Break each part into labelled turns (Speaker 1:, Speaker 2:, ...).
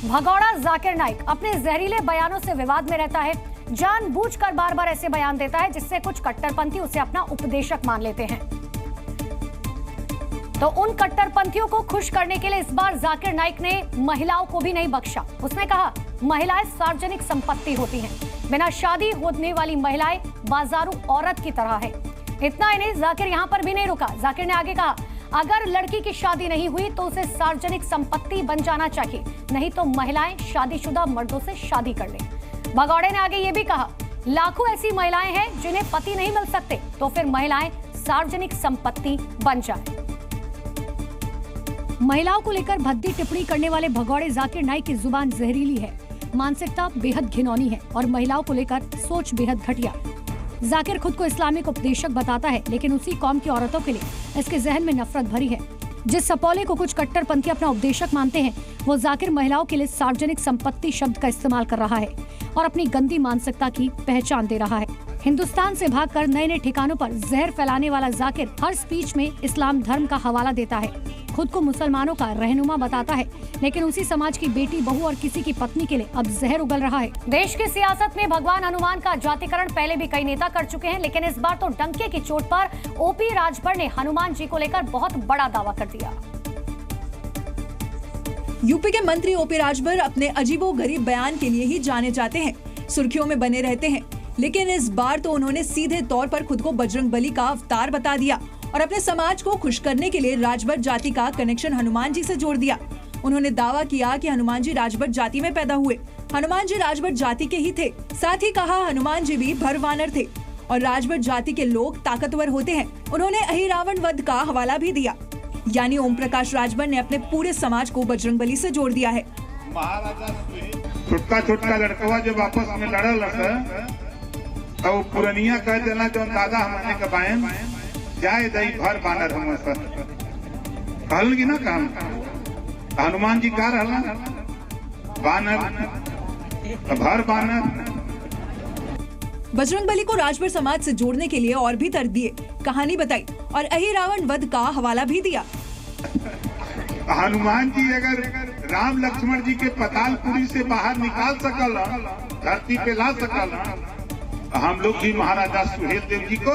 Speaker 1: भगौड़ा जाकिर नाइक अपने जहरीले बयानों से विवाद में रहता है। जानबूझकर बार बार ऐसे बयान देता है जिससे कुछ कट्टरपंथी उसे अपना उपदेशक मान लेते हैं। तो उन कट्टरपंथियों को खुश करने के लिए इस बार जाकिर नाइक ने महिलाओं को भी नहीं बख्शा। उसने कहा, महिलाएं सार्वजनिक संपत्ति होती हैं, बिना शादी होने वाली महिलाएं बाजारू औरत की तरह है। इतना ही नहीं, जाकिर यहां पर भी नहीं रुका। जाकिर ने आगे कहा, अगर लड़की की शादी नहीं हुई तो उसे सार्वजनिक संपत्ति बन जाना चाहिए, नहीं तो महिलाएं शादीशुदा मर्दों से शादी कर लें। भगौड़े ने आगे ये भी कहा, लाखों ऐसी महिलाएं हैं जिन्हें पति नहीं मिल सकते, तो फिर महिलाएं सार्वजनिक संपत्ति बन जाए। महिलाओं को लेकर भद्दी टिप्पणी करने वाले भगौड़े जाकिर नाइक की जुबान जहरीली है, मानसिकता बेहद घिनौनी है और महिलाओं को लेकर सोच बेहद घटिया। जाकिर खुद को इस्लामिक उपदेशक बताता है, लेकिन उसी कौम की औरतों के लिए इसके जहन में नफरत भरी है। जिस सपोले को कुछ कट्टरपंथी अपना उपदेशक मानते हैं, वो जाकिर महिलाओं के लिए सार्वजनिक संपत्ति शब्द का इस्तेमाल कर रहा है और अपनी गंदी मानसिकता की पहचान दे रहा है। हिंदुस्तान से भागकर नए नए ठिकानों पर जहर फैलाने वाला जाकिर हर स्पीच में इस्लाम धर्म का हवाला देता है, खुद को मुसलमानों का रहनुमा बताता है, लेकिन उसी समाज की बेटी, बहू और किसी की पत्नी के लिए अब जहर उगल रहा है। देश की सियासत में भगवान हनुमान का जातिकरण पहले भी कई नेता कर चुके हैं, लेकिन इस बार तो डंके की चोट पर ओपी राजभर ने हनुमान जी को लेकर बहुत बड़ा दावा कर दिया।
Speaker 2: यूपी के मंत्री ओपी राजभर अपने अजीबोगरीब बयान के लिए ही जाने जाते हैं, सुर्खियों में बने रहते हैं, लेकिन इस बार तो उन्होंने सीधे तौर पर खुद को बजरंगबली का अवतार बता दिया और अपने समाज को खुश करने के लिए राजभर जाति का कनेक्शन हनुमान जी से जोड़ दिया। उन्होंने दावा किया कि हनुमान जी राजभर जाति में पैदा हुए, हनुमान जी राजभर जाति के ही थे। साथ ही कहा, हनुमान जी भी भर वानर थे और राजभर जाति के लोग ताकतवर होते हैं। उन्होंने अहिरावण वध का हवाला भी दिया, यानी ओम प्रकाश राजभर ने अपने पूरे समाज को बजरंगबली से जोड़ दिया है।
Speaker 3: छोटा छोटा लड़कवा जब आपस में लड़ा तो पुरनिया कह देना, जो दादा हमारे कबायन जाए दई भर बानर हम कहलगी ना काम। हनुमान जी का रहला बानर, भर बानर।
Speaker 2: बजरंगबली को राजभर समाज से जोड़ने के लिए और भी तर्क दिए, कहानी बताई और अहिरावण वध का हवाला भी दिया।
Speaker 3: हनुमान जी अगर राम लक्ष्मण जी के पतालपुरी से बाहर निकाल सकल, धरती पे ला सकल, हम लोग भी महाराजा सुहेल देव जी को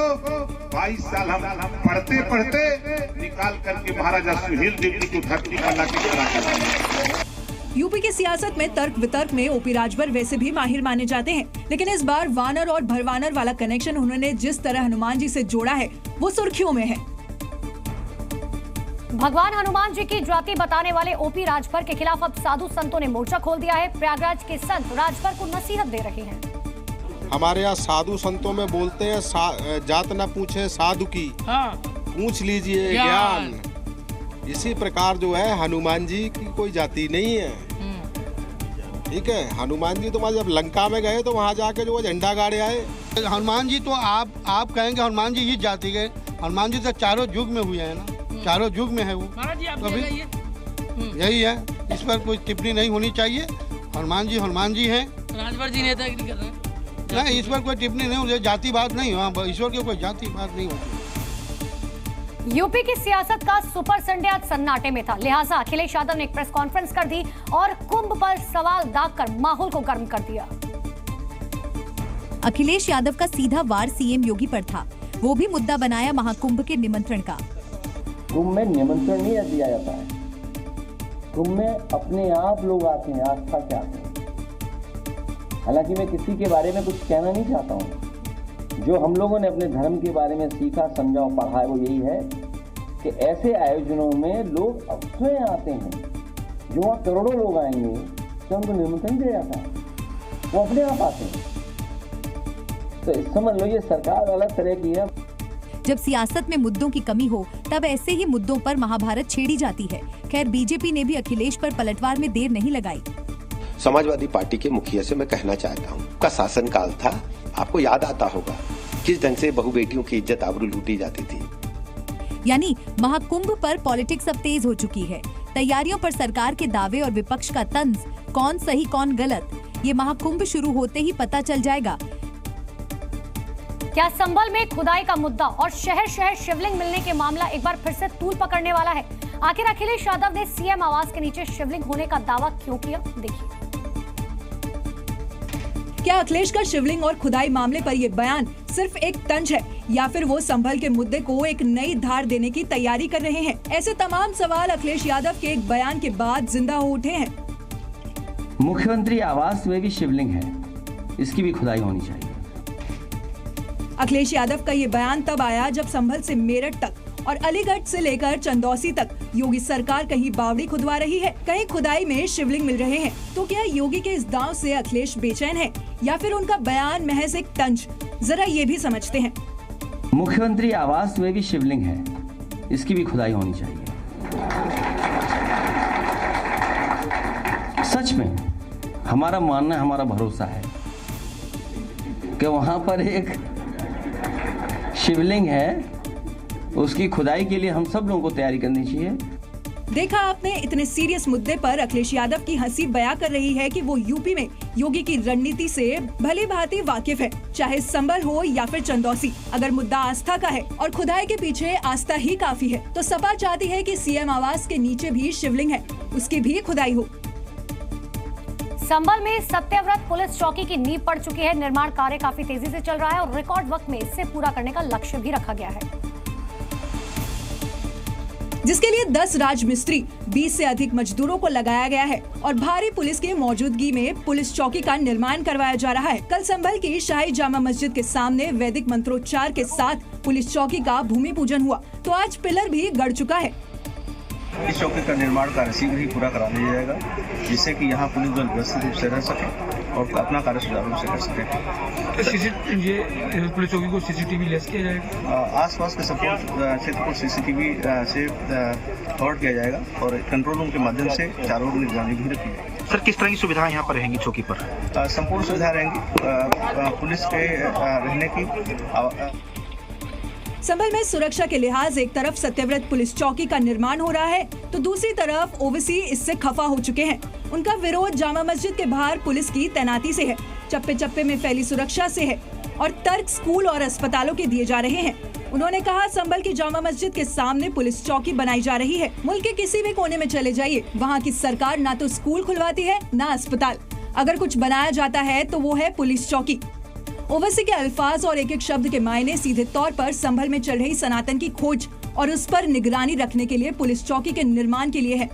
Speaker 3: 22 साल हम पढ़ते पढ़ते निकाल करके महाराजा सुहेल देव जी को धरती पर लाके खड़ा कर।
Speaker 2: यूपी की सियासत में तर्क वितर्क में ओपी राजभर वैसे भी माहिर माने जाते हैं, लेकिन इस बार वानर और भरवानर वाला कनेक्शन उन्होंने जिस तरह हनुमान जी से जोड़ा है, वो सुर्खियों में है।
Speaker 1: भगवान हनुमान जी की जाति बताने वाले ओपी राजभर के खिलाफ अब साधु संतों ने मोर्चा खोल दिया है। प्रयागराज के संत राजभर को नसीहत दे रहे हैं।
Speaker 4: हमारे यहाँ साधु संतों में बोलते हैं, जात न पूछे साधु की, पूछ लीजिए ज्ञान। इसी प्रकार जो है हनुमान जी की कोई जाति नहीं है, ठीक है। हनुमान जी तो जब लंका में गए तो वहाँ जाके जो झंडा गाड़े आए।
Speaker 5: हनुमान जी तो आप कहेंगे हनुमान जी इस जाति के, हनुमान जी तो चारों युग में हुए हैं ना, चारों युग में है वो, तो यही है। इस पर कोई टिप्पणी नहीं होनी चाहिए। हनुमान जी हैं।
Speaker 6: राजभर जी नेतागिरी कर रहे हैं,
Speaker 5: नहीं, इस पर कोई टिप्पणी नहीं होती, जाति बात नहीं हो, ईश्वर की कोई जाति बात नहीं होती।
Speaker 1: यूपी की सियासत का सुपर संडे आज सन्नाटे में था, लिहाजा अखिलेश यादव ने एक प्रेस कॉन्फ्रेंस कर दी और कुंभ पर सवाल दागकर माहौल को गर्म कर दिया।
Speaker 7: अखिलेश यादव का सीधा वार सीएम योगी पर था, वो भी मुद्दा बनाया महाकुंभ के निमंत्रण का।
Speaker 8: कुंभ में निमंत्रण नहीं दिया जाता है, कुंभ में अपने आप लोग आते हैं, आस्था से आते हैं। हालांकि मैं किसी के बारे में कुछ कहना नहीं चाहता हूँ, जो हम लोगों ने अपने धर्म के बारे में सीखा, समझा और पढ़ा है वो यही है कि ऐसे आयोजनों में लोग स्वयं आते हैं। जो वहाँ करोड़ों लोग आएंगे तो उनको निमंत्रण दिया जाता है, वो अपने आप आते हैं। तो समझ लो ये सरकार अलग तरह की है।
Speaker 7: जब सियासत में मुद्दों की कमी हो तब ऐसे ही मुद्दों पर महाभारत छेड़ी जाती है। खैर, बीजेपी ने भी अखिलेश पर पलटवार में देर नहीं लगाई।
Speaker 9: समाजवादी पार्टी के मुखिया से मैं कहना चाहता हूँ, का शासनकाल था, आपको याद आता होगा किस ढंग से बहु बेटियों की इज्जत आबरू लूटी जाती थी।
Speaker 7: यानी महाकुंभ पर पॉलिटिक्स अब तेज हो चुकी है। तैयारियों पर सरकार के दावे और विपक्ष का तंज, कौन सही कौन गलत, ये महाकुंभ शुरू होते ही पता चल जाएगा।
Speaker 1: क्या संभल में खुदाई का मुद्दा और शहर शहर शिवलिंग मिलने के मामला एक बार फिर से तूल पकड़ने वाला है? आखिर अखिलेश यादव ने सीएम आवास के नीचे शिवलिंग होने का दावा क्यों किया, देखिए।
Speaker 2: क्या अखिलेश का शिवलिंग और खुदाई मामले पर ये बयान सिर्फ एक तंज है या फिर वो संभल के मुद्दे को एक नई धार देने की तैयारी कर रहे हैं? ऐसे तमाम सवाल अखिलेश यादव के एक बयान के बाद जिंदा हो उठे हैं।
Speaker 8: मुख्यमंत्री आवास में भी शिवलिंग है, इसकी भी खुदाई होनी चाहिए।
Speaker 2: अखिलेश यादव का ये बयान तब आया जब संभल से मेरठ तक और अलीगढ़ से लेकर चंदौसी तक योगी सरकार कहीं बावड़ी खुदवा रही है, कहीं खुदाई में शिवलिंग मिल रहे हैं। तो क्या योगी के इस दांव से अखिलेश बेचैन है या फिर उनका बयान महज एक तंज? जरा ये भी समझते हैं।
Speaker 8: मुख्यमंत्री आवास में भी शिवलिंग है, इसकी भी खुदाई होनी चाहिए। सच में हमारा मानना, हमारा भरोसा है कि वहां पर एक शिवलिंग है, उसकी खुदाई के लिए हम सब लोगों को तैयारी करनी चाहिए।
Speaker 2: देखा आपने, इतने सीरियस मुद्दे पर अखिलेश यादव की हंसी बयां कर रही है कि वो यूपी में योगी की रणनीति से भली भांति वाकिफ है, चाहे संभल हो या फिर चंदौसी। अगर मुद्दा आस्था का है और खुदाई के पीछे आस्था ही काफी है, तो सपा चाहती है कि सीएम आवास के नीचे भी शिवलिंग है, उसकी भी खुदाई हो।
Speaker 1: संभल में सत्यव्रत पुलिस चौकी की नींव पड़ चुकी है। निर्माण कार्य काफी तेजी से चल रहा है और रिकॉर्ड वक्त में इसे पूरा करने का लक्ष्य भी रखा गया है,
Speaker 2: जिसके लिए 10 राजमिस्त्री, 20 से अधिक मजदूरों को लगाया गया है और भारी पुलिस की मौजूदगी में पुलिस चौकी का निर्माण करवाया जा रहा है। कल संभल की शाही जामा मस्जिद के सामने वैदिक मंत्रोच्चार के साथ पुलिस चौकी का भूमि पूजन हुआ, तो आज पिलर भी गड़ चुका है।
Speaker 10: इस चौकी का निर्माण कार्य शीघ्र ही पूरा करा लिया जाएगा, जिससे कि यहाँ पुलिस बल व्यवस्थित रूप से रह सके और अपना कार्य सुचारू रूप से कर सके।
Speaker 11: पुलिस चौकी को सीसीटीवी लेस किया जाएगा,
Speaker 10: आसपास के संपूर्ण क्षेत्र को सीसीटीवी से कवर किया जाएगा और कंट्रोल रूम के माध्यम से चारों ओर निगरानी भी रखी जाएगी।
Speaker 11: सर, किस तरह की सुविधाएं यहाँ पर रहेंगी चौकी पर?
Speaker 10: संपूर्ण सुविधा रहेंगी पुलिस के रहने की।
Speaker 2: संभल में सुरक्षा के लिहाज एक तरफ सत्यव्रत पुलिस चौकी का निर्माण हो रहा है, तो दूसरी तरफ ओवैसी इससे खफा हो चुके हैं। उनका विरोध जामा मस्जिद के बाहर पुलिस की तैनाती से है, चप्पे चप्पे में फैली सुरक्षा से है और तर्क स्कूल और अस्पतालों के दिए जा रहे हैं। उन्होंने कहा, संभल की जामा मस्जिद के सामने पुलिस चौकी बनाई जा रही है। मुल्क के किसी भी कोने में चले जाइए, वहाँ की सरकार ना तो स्कूल खुलवाती है ना अस्पताल। अगर कुछ बनाया जाता है तो वो है पुलिस चौकी। ओवैसी के अल्फाज और एक एक शब्द के मायने सीधे तौर पर संभल में चल रही सनातन की खोज और उस पर निगरानी रखने के लिए पुलिस चौकी के निर्माण के लिए है।